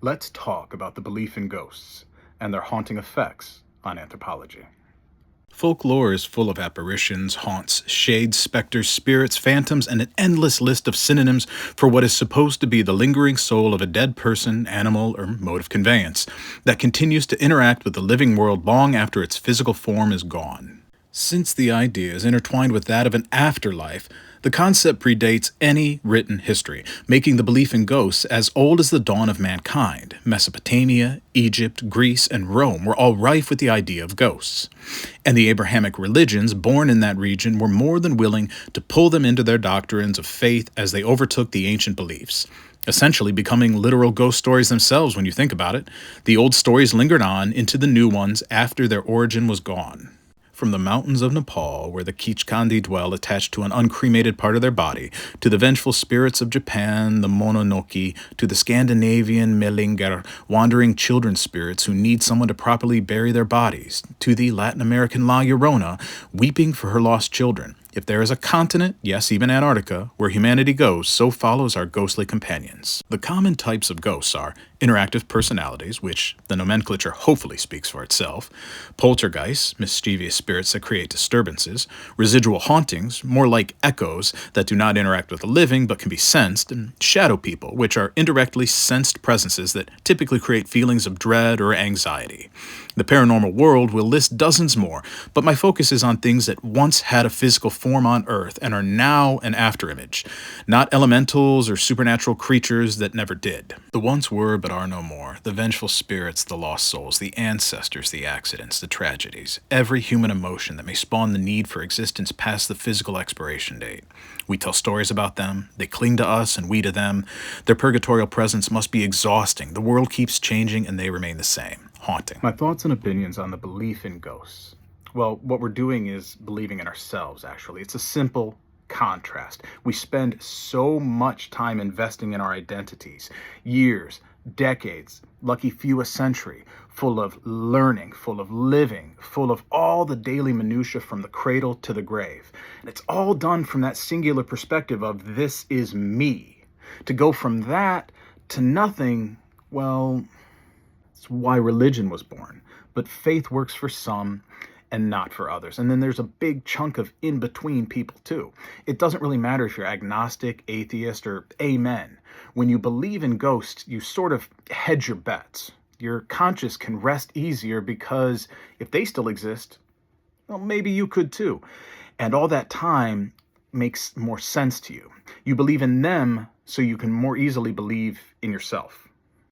Let's talk about the belief in ghosts and their haunting effects on anthropology. Folklore is full of apparitions, haunts, shades, specters, spirits, phantoms, and an endless list of synonyms for what is supposed to be the lingering soul of a dead person, animal, or mode of conveyance that continues to interact with the living world long after its physical form is gone. Since the idea is intertwined with that of an afterlife, the concept predates any written history, making the belief in ghosts as old as the dawn of mankind. Mesopotamia, Egypt, Greece, and Rome were all rife with the idea of ghosts. And the Abrahamic religions born in that region were more than willing to pull them into their doctrines of faith as they overtook the ancient beliefs, essentially becoming literal ghost stories themselves when you think about it. The old stories lingered on into the new ones after their origin was gone. From the mountains of Nepal, where the Kichkandi dwell attached to an uncremated part of their body, to the vengeful spirits of Japan, the Mononoke, to the Scandinavian Melinger, wandering children spirits who need someone to properly bury their bodies, to the Latin American La Llorona, weeping for her lost children. If there is a continent, yes, even Antarctica, where humanity goes, so follows our ghostly companions. The common types of ghosts are interactive personalities, which the nomenclature hopefully speaks for itself, poltergeists, mischievous spirits that create disturbances, residual hauntings, more like echoes that do not interact with the living but can be sensed, and shadow people, which are indirectly sensed presences that typically create feelings of dread or anxiety. The paranormal world will list dozens more, but my focus is on things that once had a physical form on Earth and are now an afterimage, not elementals or supernatural creatures that never did. The once were but are no more, the vengeful spirits, the lost souls, the ancestors, the accidents, the tragedies, every human emotion that may spawn the need for existence past the physical expiration date. We tell stories about them, they cling to us and we to them. Their purgatorial presence must be exhausting. The world keeps changing and they remain the same. Haunting. My thoughts and opinions on the belief in ghosts. Well, what we're doing is believing in ourselves, actually. It's a simple contrast. We spend so much time investing in our identities, years, decades, lucky few a century, full of learning, full of living, full of all the daily minutiae from the cradle to the grave. And it's all done from that singular perspective of this is me. To go from that to nothing, well, it's why religion was born. But faith works for some and not for others. And then there's a big chunk of in-between people too. It doesn't really matter if you're agnostic, atheist, or amen. When you believe in ghosts, you sort of hedge your bets. Your conscience can rest easier because if they still exist, well, maybe you could too. And all that time makes more sense to you. You believe in them so you can more easily believe in yourself.